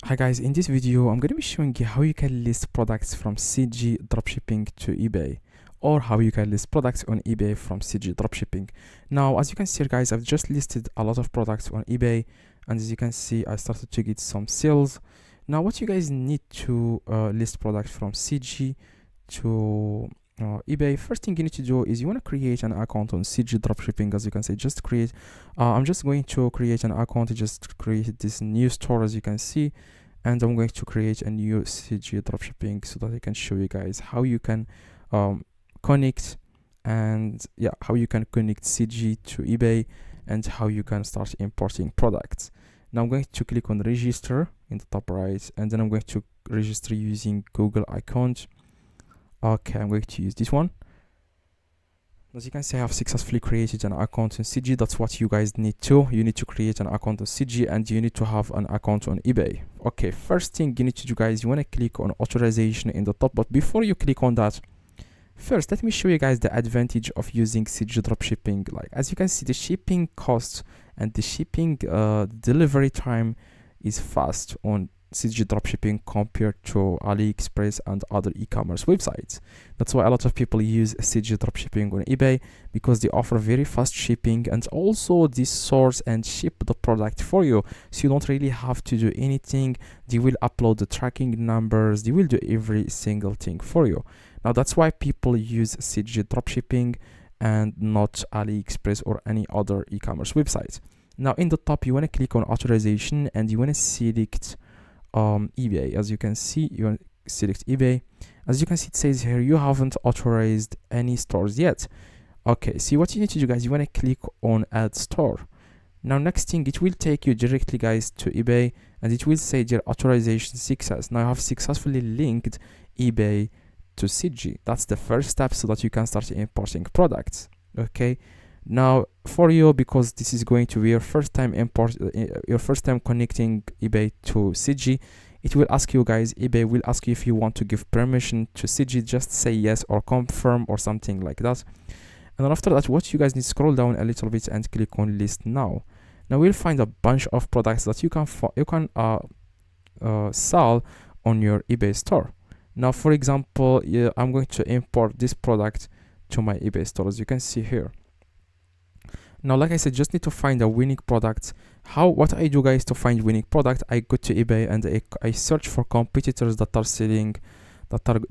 Hi guys, in this video I'm going to be showing you how you can list products from CJ Dropshipping to eBay, or how you can list products on eBay from CJ Dropshipping. Now as you can see here guys, I've just listed a lot of products on eBay, and as you can see I started to get some sales. Now what you guys need to list products from CJ to eBay, first thing you need to do is you want to create an account on CJ Dropshipping. As you can see, just create I'm just going to create an account to just create this new store, as you can see, and I'm going to create a new CJ Dropshipping so that I can show you guys how you can connect, and yeah, how you can connect CJ to eBay and how you can start importing products. Now I'm going to click on register in the top right, and then I'm going to register using Google account. Okay, I'm going to use this one. As you can see, I have successfully created an account on CJ. That's what you guys need to. You need to create an account on CJ, and you need to have an account on eBay. Okay, first thing you need to do guys, you want to click on authorization in the top. But before you click on that, first let me show you guys the advantage of using CJ Dropshipping. Like as you can see, the shipping cost and the shipping delivery time is fast on CJ Dropshipping compared to AliExpress and other e-commerce websites. That's why a lot of people use CJ Dropshipping on eBay, because they offer very fast shipping, and also they source and ship the product for you, so you don't really have to do anything. They will upload the tracking numbers, they will do every single thing for you. Now that's why people use CJ Dropshipping and not AliExpress or any other e-commerce website. Now in the top you want to click on authorization, and you want to select eBay. As you can see, you want to select eBay. As you can see, it says here you haven't authorized any stores yet. Okay, see what you need to do guys, you want to click on add store. Now next thing, it will take you directly guys to eBay, and it will say your authorization success. Now I have successfully linked eBay to CJ. That's the first step, so that you can start importing products. Okay, now for you, because this is going to be your first time connecting eBay to CJ, it will ask you guys, eBay will ask you if you want to give permission to CJ. Just say yes or confirm or something like that. And then after that, what you guys need to scroll down a little bit and click on list now. Now we'll find a bunch of products that you can sell on your eBay store. Now for example, I'm going to import this product to my eBay store, as you can see here. Now like I said, just need to find a winning product. What I do guys to find winning product, I go to eBay and I search for competitors that are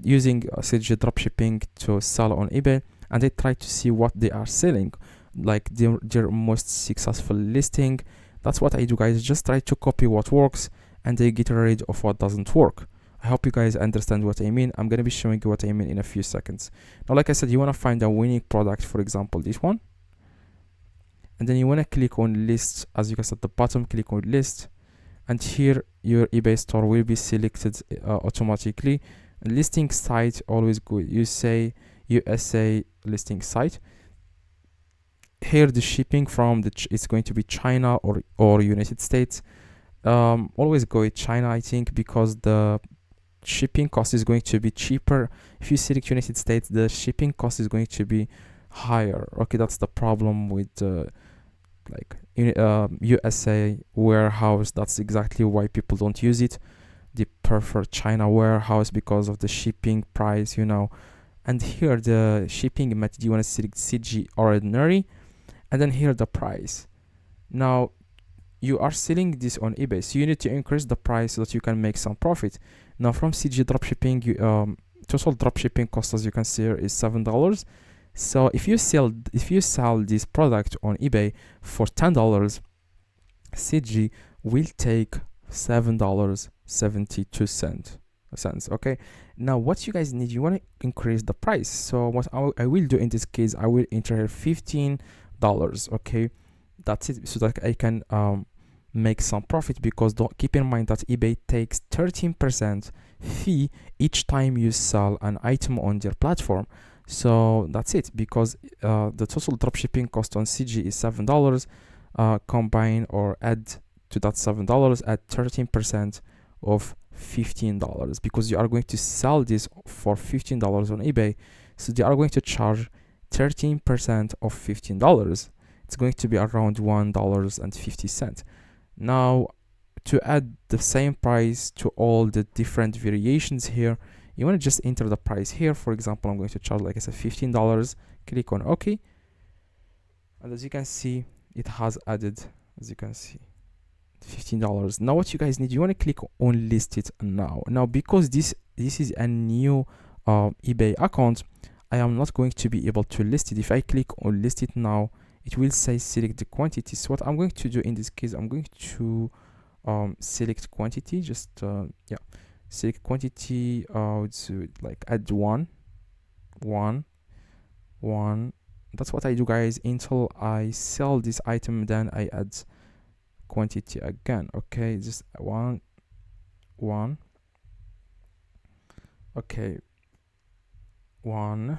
using CJ Dropshipping to sell on eBay, and I try to see what they are selling, like their most successful listing. That's what I do guys, just try to copy what works and I get rid of what doesn't work. I hope you guys understand what I mean. I'm going to be showing you what I mean in a few seconds. Now like I said, you want to find a winning product, for example this one, and then you want to click on list. As you can see at the bottom, click on list, and here your eBay store will be selected automatically. Listing site, always good, you say USA listing site. Here the shipping from it's going to be China or United States. Always go with China, I think, because the shipping cost is going to be cheaper. If you select United States, the shipping cost is going to be higher. Okay, that's the problem with USA warehouse. That's exactly why people don't use it. They prefer China warehouse because of the shipping price, you know. And here the shipping method, you want to select CJ ordinary, and then here the price. Now you are selling this on eBay, so you need to increase the price so that you can make some profit. Now from CJ Dropshipping, total dropshipping cost, as you can see here, is $7. So if you sell this product on eBay for $10, CJ will take $7.72. Okay, now what you guys need, you want to increase the price. So what I will do in this case, I will enter here $15. Okay, that's it, so that I can make some profit, because don't keep in mind that eBay takes 13% fee each time you sell an item on their platform. So that's it, because the total dropshipping cost on CJ is $7. Combine or add to that $7, add 13% of $15, because you are going to sell this for $15 on eBay, so they are going to charge 13% of $15. It's going to be around $1.50. Now to add the same price to all the different variations here, you want to just enter the price here. For example, I'm going to charge, like I said, $15. Click on OK, and as you can see, it has added, as you can see, $15. Now what you guys need, you want to click on list it now because this is a new eBay account. I am not going to be able to list it. If I click on list it now, it will say select the quantity. So what I'm going to do in this case, I'm going to select quantity, just select quantity, so like add one. That's what I do, guys, until I sell this item, then I add quantity again. Okay, just one. Okay, one.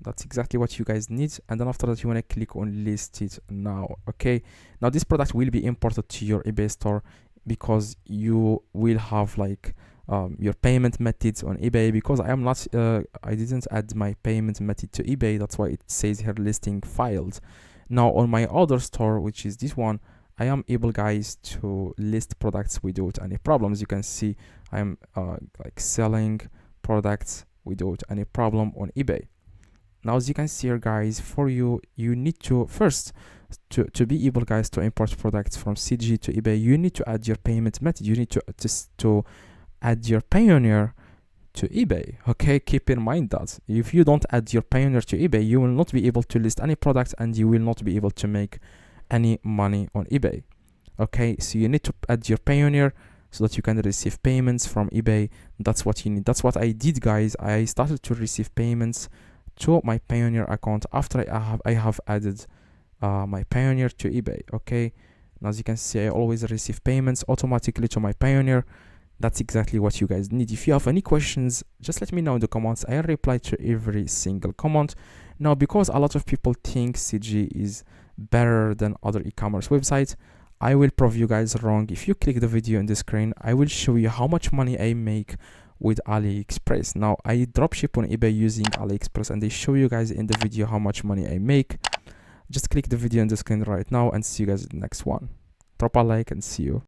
That's exactly what you guys need. And then after that, you want to click on list it now. Okay, now this product will be imported to your eBay store because you will have like your payment methods on eBay. Because I am not I didn't add my payment method to eBay, that's why it says here listing filed. Now on my other store, which is this one, I am able, guys, to list products without any problems. You can see I am like selling products without any problem on eBay. Now as you can see here, guys, for you need to first to be able, guys, to import products from CG to eBay, you need to add your payment method. You need to add your Payoneer to eBay. Okay, keep in mind that if you don't add your Payoneer to eBay, you will not be able to list any products and you will not be able to make any money on eBay. Okay, so you need to add your Payoneer so that you can receive payments from eBay. That's what you need. That's what I did, guys. I started to receive payments to my Payoneer account after I have added my Payoneer to eBay. Okay, and as you can see, I always receive payments automatically to my Payoneer. That's exactly what you guys need. If you have any questions, just let me know in the comments. I reply to every single comment. Now, because a lot of people think CG is better than other e-commerce websites, I will prove you guys wrong. If you click the video on the screen, I will show you how much money I make with AliExpress. Now, I dropship on eBay using AliExpress, and they show you guys in the video how much money I make. Just click the video on the screen right now and see you guys in the next one. Drop a like and see you.